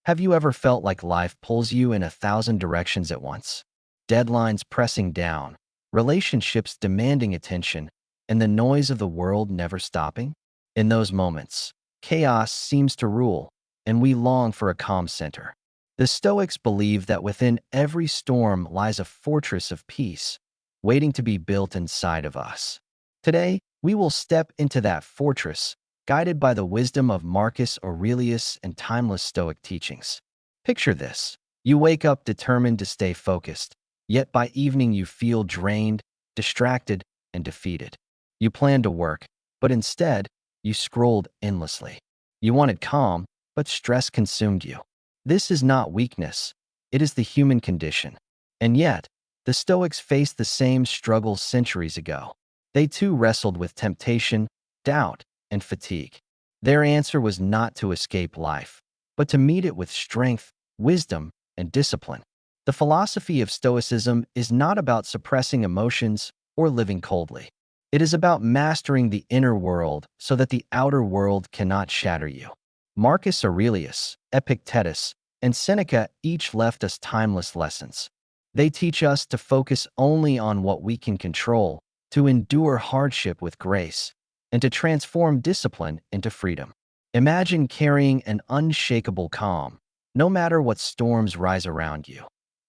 Have you ever felt like life pulls you in 1,000 directions at once? Deadlines pressing down, relationships demanding attention, and the noise of the world never stopping? In those moments, chaos seems to rule, and we long for a calm center. The Stoics believe that within every storm lies a fortress of peace, waiting to be built inside of us. Today, we will step into that fortress, guided by the wisdom of Marcus Aurelius and timeless Stoic teachings. Picture this. You wake up determined to stay focused, yet by evening you feel drained, distracted, and defeated. You planned to work, but instead, you scrolled endlessly. You wanted calm, but stress consumed you. This is not weakness. It is the human condition. And yet, the Stoics faced the same struggles centuries ago. They too wrestled with temptation, doubt, and fatigue. Their answer was not to escape life, but to meet it with strength, wisdom, and discipline. The philosophy of Stoicism is not about suppressing emotions or living coldly. It is about mastering the inner world so that the outer world cannot shatter you. Marcus Aurelius, Epictetus, and Seneca each left us timeless lessons. They teach us to focus only on what we can control, to endure hardship with grace, and to transform discipline into freedom. Imagine carrying an unshakable calm, no matter what storms rise around you.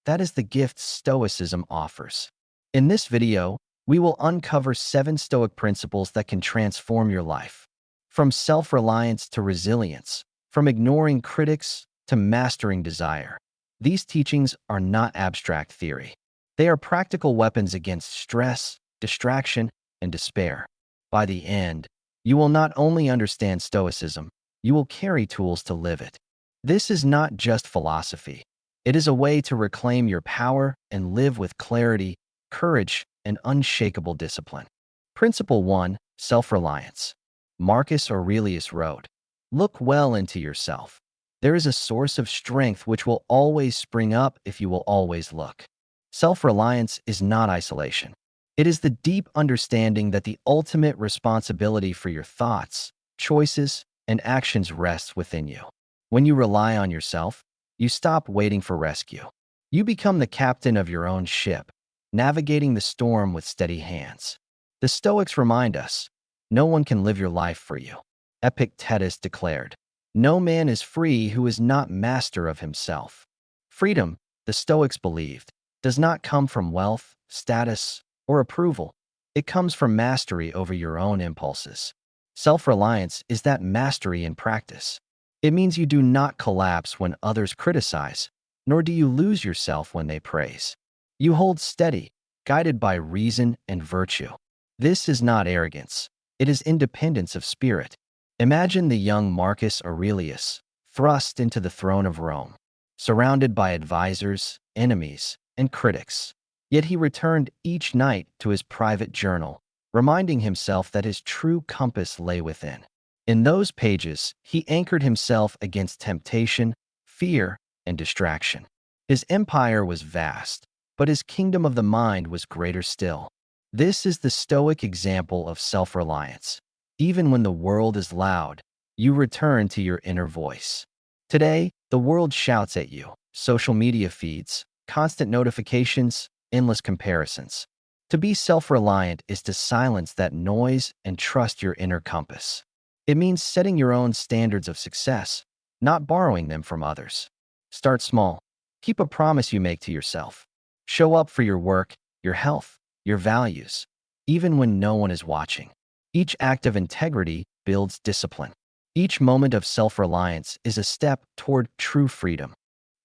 That is the gift Stoicism offers. In this video, we will uncover 7 Stoic principles that can transform your life. From self-reliance to resilience, from ignoring critics to mastering desire. These teachings are not abstract theory. They are practical weapons against stress, distraction, and despair. By the end, you will not only understand Stoicism, you will carry tools to live it. This is not just philosophy. It is a way to reclaim your power and live with clarity, courage, and unshakable discipline. Principle 1. Self-Reliance. Marcus Aurelius wrote, "Look well into yourself. There is a source of strength which will always spring up if you will always look." Self-reliance is not isolation. It is the deep understanding that the ultimate responsibility for your thoughts, choices, and actions rests within you. When you rely on yourself, you stop waiting for rescue. You become the captain of your own ship, navigating the storm with steady hands. The Stoics remind us, no one can live your life for you. Epictetus declared, "No man is free who is not master of himself." Freedom, the Stoics believed, does not come from wealth, status, or approval. It comes from mastery over your own impulses. Self-reliance is that mastery in practice. It means you do not collapse when others criticize, nor do you lose yourself when they praise. You hold steady, guided by reason and virtue. This is not arrogance. It is independence of spirit. Imagine the young Marcus Aurelius, thrust into the throne of Rome, surrounded by advisors, enemies, and critics. Yet he returned each night to his private journal, reminding himself that his true compass lay within. In those pages, he anchored himself against temptation, fear, and distraction. His empire was vast, but his kingdom of the mind was greater still. This is the Stoic example of self-reliance. Even when the world is loud, you return to your inner voice. Today, the world shouts at you, social media feeds, constant notifications, endless comparisons. To be self-reliant is to silence that noise and trust your inner compass. It means setting your own standards of success, not borrowing them from others. Start small. Keep a promise you make to yourself. Show up for your work, your health, your values, even when no one is watching. Each act of integrity builds discipline. Each moment of self-reliance is a step toward true freedom.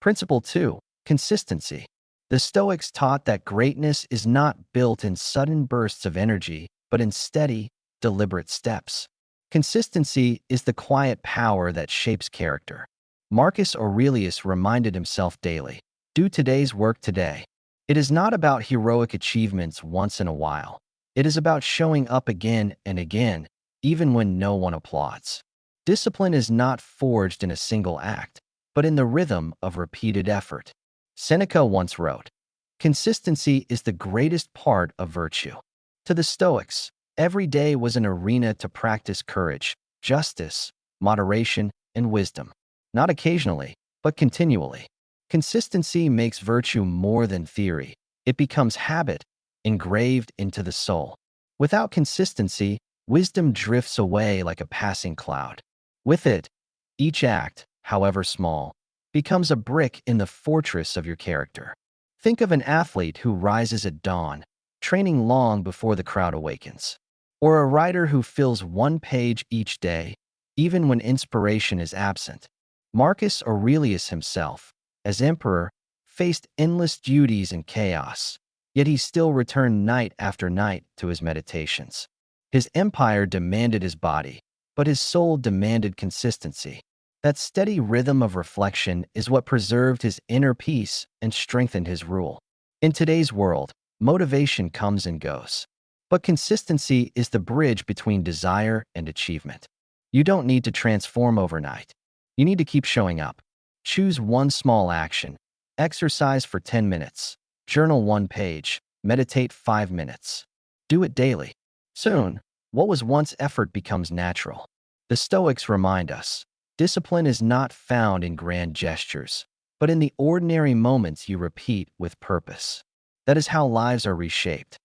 Principle 2. Consistency. The Stoics taught that greatness is not built in sudden bursts of energy, but in steady, deliberate steps. Consistency is the quiet power that shapes character. Marcus Aurelius reminded himself daily, "Do today's work today." It is not about heroic achievements once in a while. It is about showing up again and again, even when no one applauds. Discipline is not forged in a single act, but in the rhythm of repeated effort. Seneca once wrote, "Consistency is the greatest part of virtue." To the Stoics, every day was an arena to practice courage, justice, moderation, and wisdom. Not occasionally, but continually. Consistency makes virtue more than theory. It becomes habit, engraved into the soul. Without consistency, wisdom drifts away like a passing cloud. With it, each act, however small, becomes a brick in the fortress of your character. Think of an athlete who rises at dawn, training long before the crowd awakens. Or a writer who fills one page each day, even when inspiration is absent. Marcus Aurelius himself, as emperor, faced endless duties and chaos, yet he still returned night after night to his meditations. His empire demanded his body, but his soul demanded consistency. That steady rhythm of reflection is what preserved his inner peace and strengthened his rule. In today's world, motivation comes and goes, but consistency is the bridge between desire and achievement. You don't need to transform overnight. You need to keep showing up. Choose one small action. Exercise for 10 minutes. Journal one page. Meditate 5 minutes. Do it daily. Soon, what was once effort becomes natural. The Stoics remind us, discipline is not found in grand gestures, but in the ordinary moments you repeat with purpose. That is how lives are reshaped.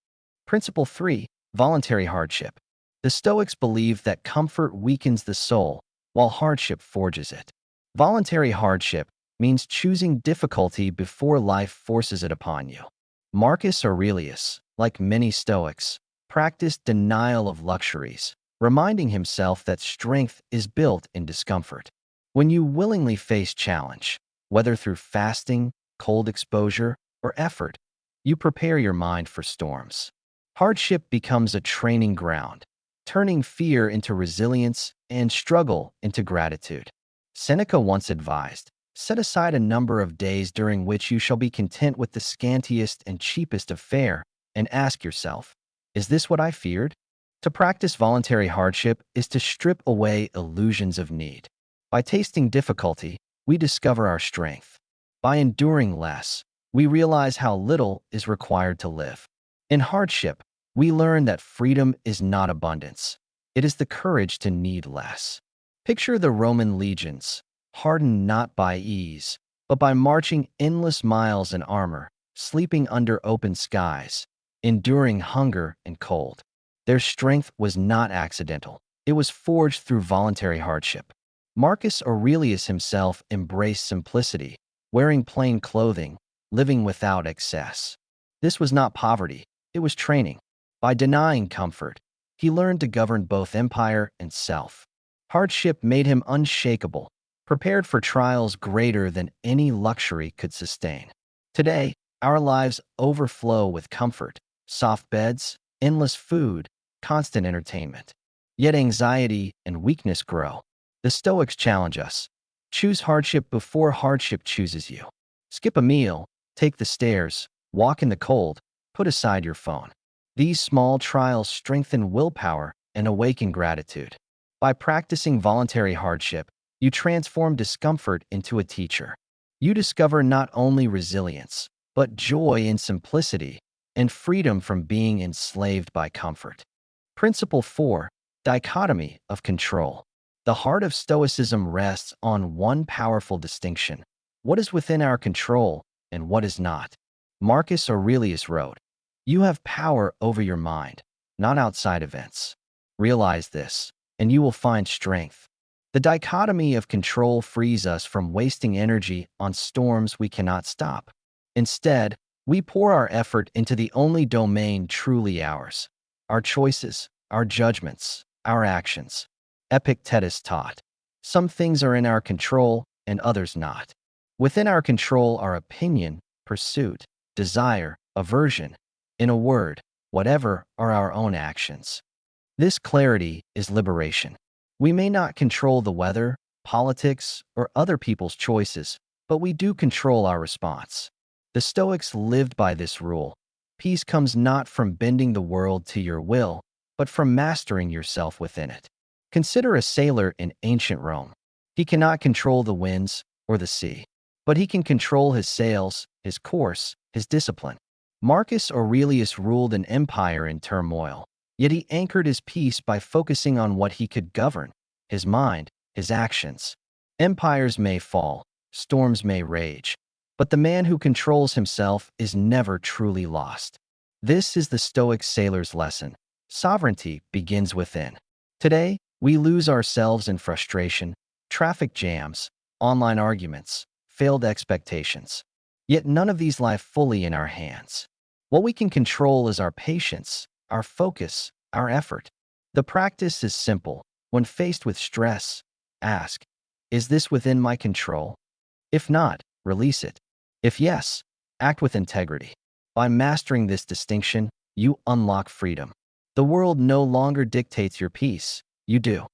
Principle 3. Voluntary hardship. The Stoics believe that comfort weakens the soul, while hardship forges it. Voluntary hardship means choosing difficulty before life forces it upon you. Marcus Aurelius, like many Stoics, practiced denial of luxuries, reminding himself that strength is built in discomfort. When you willingly face challenge, whether through fasting, cold exposure, or effort, you prepare your mind for storms. Hardship becomes a training ground, turning fear into resilience and struggle into gratitude. Seneca once advised, set aside a number of days during which you shall be content with the scantiest and cheapest of fare, and ask yourself, is this what I feared? To practice voluntary hardship is to strip away illusions of need. By tasting difficulty, we discover our strength. By enduring less, we realize how little is required to live. In hardship, we learn that freedom is not abundance. It is the courage to need less. Picture the Roman legions, hardened not by ease, but by marching endless miles in armor, sleeping under open skies, enduring hunger and cold. Their strength was not accidental. It was forged through voluntary hardship. Marcus Aurelius himself embraced simplicity, wearing plain clothing, living without excess. This was not poverty, it was training. By denying comfort, he learned to govern both empire and self. Hardship made him unshakable, prepared for trials greater than any luxury could sustain. Today, our lives overflow with comfort, soft beds, endless food, constant entertainment. Yet anxiety and weakness grow. The Stoics challenge us. Choose hardship before hardship chooses you. Skip a meal, take the stairs, walk in the cold, put aside your phone. These small trials strengthen willpower and awaken gratitude. By practicing voluntary hardship, you transform discomfort into a teacher. You discover not only resilience, but joy in simplicity and freedom from being enslaved by comfort. Principle 4. Dichotomy of control. The heart of Stoicism rests on one powerful distinction: what is within our control and what is not. Marcus Aurelius wrote, "You have power over your mind, not outside events. Realize this, and you will find strength." The dichotomy of control frees us from wasting energy on storms we cannot stop. Instead, we pour our effort into the only domain truly ours: our choices, our judgments, our actions. Epictetus taught, some things are in our control and others not. Within our control are opinion, pursuit, desire, aversion. In a word, whatever are our own actions. This clarity is liberation. We may not control the weather, politics, or other people's choices, but we do control our response. The Stoics lived by this rule. Peace comes not from bending the world to your will, but from mastering yourself within it. Consider a sailor in ancient Rome. He cannot control the winds or the sea, but he can control his sails, his course, his discipline. Marcus Aurelius ruled an empire in turmoil, yet he anchored his peace by focusing on what he could govern: his mind, his actions. Empires may fall, storms may rage, but the man who controls himself is never truly lost. This is the Stoic sailor's lesson. Sovereignty begins within. Today, we lose ourselves in frustration, traffic jams, online arguments, failed expectations. Yet none of these lie fully in our hands. What we can control is our patience, our focus, our effort. The practice is simple. When faced with stress, ask, is this within my control? If not, release it. If yes, act with integrity. By mastering this distinction, you unlock freedom. The world no longer dictates your peace, you do.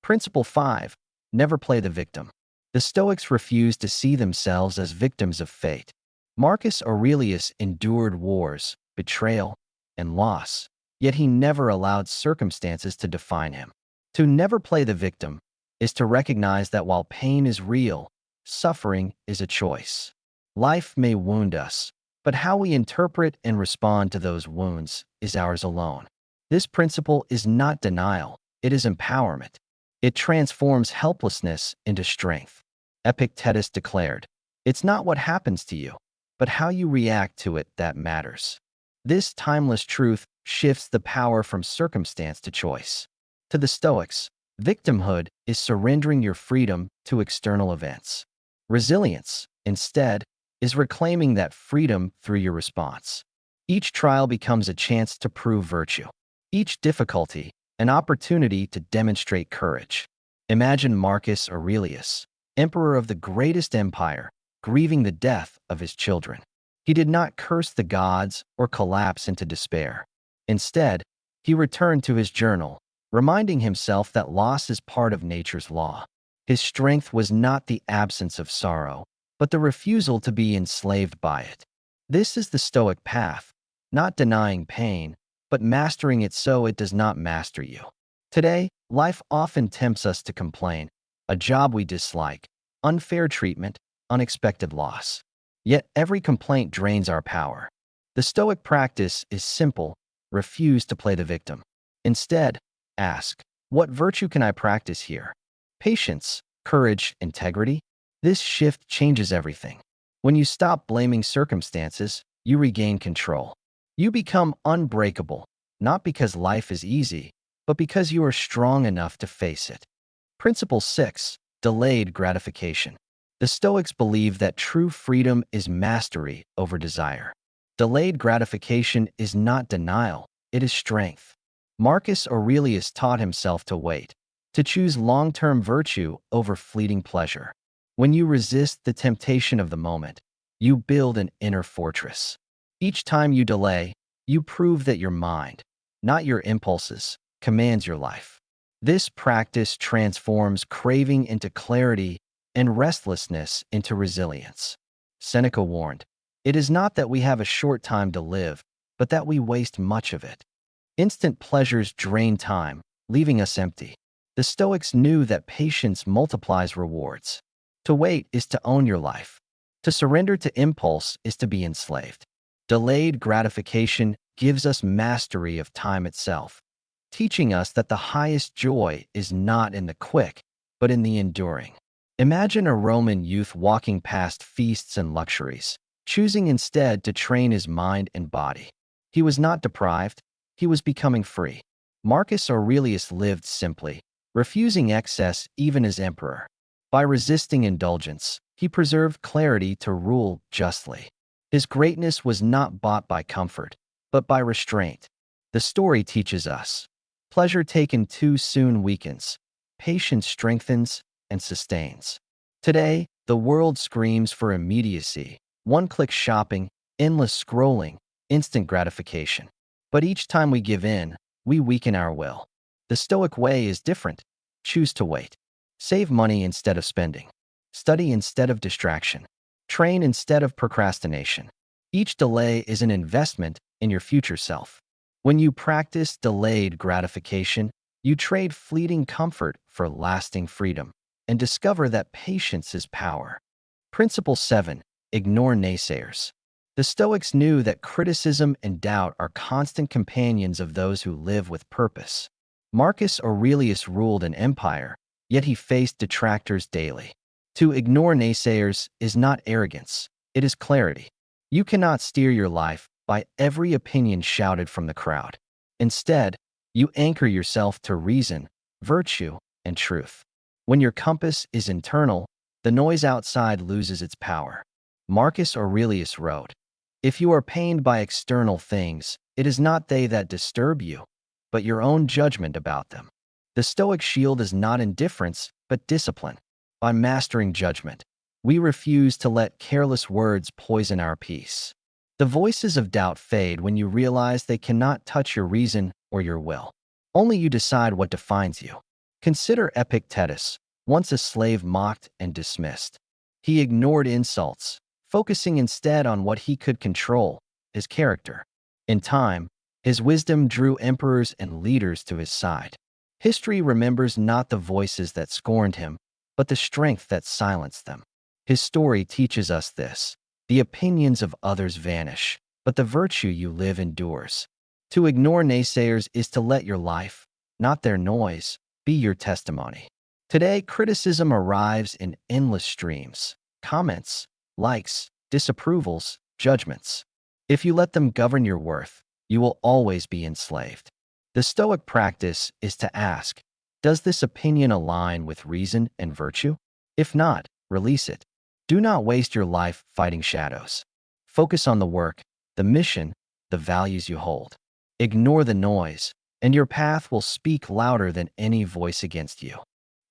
Principle 5. Never play the victim. The Stoics refused to see themselves as victims of fate. Marcus Aurelius endured wars, betrayal, and loss, yet he never allowed circumstances to define him. To never play the victim is to recognize that while pain is real, suffering is a choice. Life may wound us, but how we interpret and respond to those wounds is ours alone. This principle is not denial, it is empowerment. It transforms helplessness into strength. Epictetus declared, "It's not what happens to you, but how you react to it that matters." This timeless truth shifts the power from circumstance to choice. To the Stoics, victimhood is surrendering your freedom to external events. Resilience, instead, is reclaiming that freedom through your response. Each trial becomes a chance to prove virtue. Each difficulty, an opportunity to demonstrate courage. Imagine Marcus Aurelius, emperor of the greatest empire, grieving the death of his children. He did not curse the gods or collapse into despair. Instead, he returned to his journal, reminding himself that loss is part of nature's law. His strength was not the absence of sorrow, but the refusal to be enslaved by it. This is the Stoic path, not denying pain, but mastering it so it does not master you. Today, life often tempts us to complain, a job we dislike, unfair treatment, unexpected loss. Yet every complaint drains our power. The Stoic practice is simple: refuse to play the victim. Instead, ask, what virtue can I practice here? Patience, courage, integrity? This shift changes everything. When you stop blaming circumstances, you regain control. You become unbreakable, not because life is easy, but because you are strong enough to face it. Principle 6. Delayed gratification. The Stoics believe that true freedom is mastery over desire. Delayed gratification is not denial, it is strength. Marcus Aurelius taught himself to wait, to choose long-term virtue over fleeting pleasure. When you resist the temptation of the moment, you build an inner fortress. Each time you delay, you prove that your mind, not your impulses, commands your life. This practice transforms craving into clarity and restlessness into resilience. Seneca warned, "It is not that we have a short time to live, but that we waste much of it." Instant pleasures drain time, leaving us empty. The Stoics knew that patience multiplies rewards. To wait is to own your life. To surrender to impulse is to be enslaved. Delayed gratification gives us mastery of time itself, teaching us that the highest joy is not in the quick, but in the enduring. Imagine a Roman youth walking past feasts and luxuries, choosing instead to train his mind and body. He was not deprived, he was becoming free. Marcus Aurelius lived simply, refusing excess even as emperor. By resisting indulgence, he preserved clarity to rule justly. His greatness was not bought by comfort, but by restraint. The story teaches us, pleasure taken too soon weakens, patience strengthens and sustains. Today, the world screams for immediacy, one-click shopping, endless scrolling, instant gratification. But each time we give in, we weaken our will. The Stoic way is different. Choose to wait. Save money instead of spending. Study instead of distraction. Train instead of procrastination. Each delay is an investment in your future self. When you practice delayed gratification, you trade fleeting comfort for lasting freedom and discover that patience is power. Principle 7. Ignore naysayers. The Stoics knew that criticism and doubt are constant companions of those who live with purpose. Marcus Aurelius ruled an empire, yet he faced detractors daily. To ignore naysayers is not arrogance, it is clarity. You cannot steer your life by every opinion shouted from the crowd. Instead, you anchor yourself to reason, virtue, and truth. When your compass is internal, the noise outside loses its power. Marcus Aurelius wrote, "If you are pained by external things, it is not they that disturb you, but your own judgment about them." The Stoic shield is not indifference, but discipline. By mastering judgment, we refuse to let careless words poison our peace. The voices of doubt fade when you realize they cannot touch your reason or your will. Only you decide what defines you. Consider Epictetus, once a slave mocked and dismissed. He ignored insults, focusing instead on what he could control, his character. In time, his wisdom drew emperors and leaders to his side. History remembers not the voices that scorned him, but the strength that silenced them. His story teaches us this: the opinions of others vanish, but the virtue you live endures. To ignore naysayers is to let your life, not their noise, be your testimony. Today, criticism arrives in endless streams: comments, likes, disapprovals, judgments. If you let them govern your worth, you will always be enslaved. The Stoic practice is to ask, does this opinion align with reason and virtue? If not, release it. Do not waste your life fighting shadows. Focus on the work, the mission, the values you hold. Ignore the noise, and your path will speak louder than any voice against you.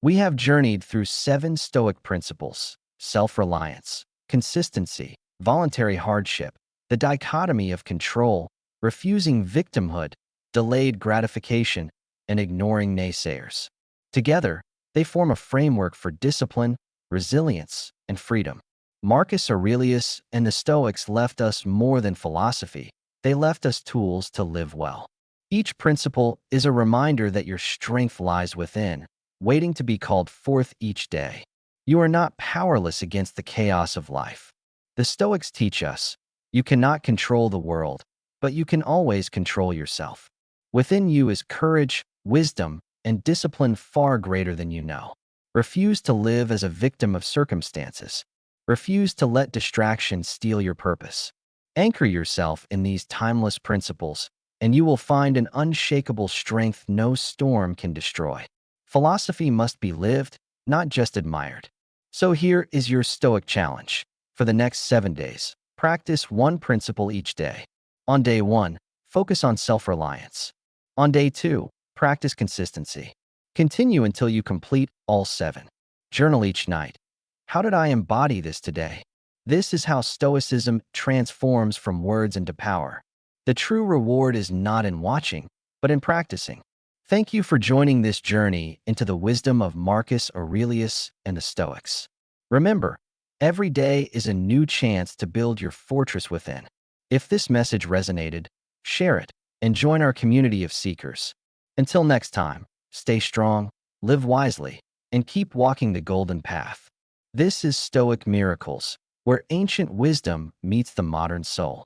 We have journeyed through 7 Stoic principles: self-reliance, consistency, voluntary hardship, the dichotomy of control, refusing victimhood, delayed gratification, and ignoring naysayers. Together, they form a framework for discipline, resilience, and freedom. Marcus Aurelius and the Stoics left us more than philosophy. They left us tools to live well. Each principle is a reminder that your strength lies within, waiting to be called forth each day. You are not powerless against the chaos of life. The Stoics teach us, you cannot control the world, but you can always control yourself. Within you is courage, wisdom, and discipline far greater than you know. Refuse to live as a victim of circumstances. Refuse to let distractions steal your purpose. Anchor yourself in these timeless principles, and you will find an unshakable strength no storm can destroy. Philosophy must be lived, not just admired. So here is your Stoic challenge. For the next 7 days, practice one principle each day. On day 1, focus on self-reliance. On day 2, practice consistency. Continue until you complete all 7. Journal each night. How did I embody this today? This is how Stoicism transforms from words into power. The true reward is not in watching, but in practicing. Thank you for joining this journey into the wisdom of Marcus Aurelius and the Stoics. Remember, every day is a new chance to build your fortress within. If this message resonated, share it and join our community of seekers. Until next time, stay strong, live wisely, and keep walking the golden path. This is Stoic Miracles, where ancient wisdom meets the modern soul.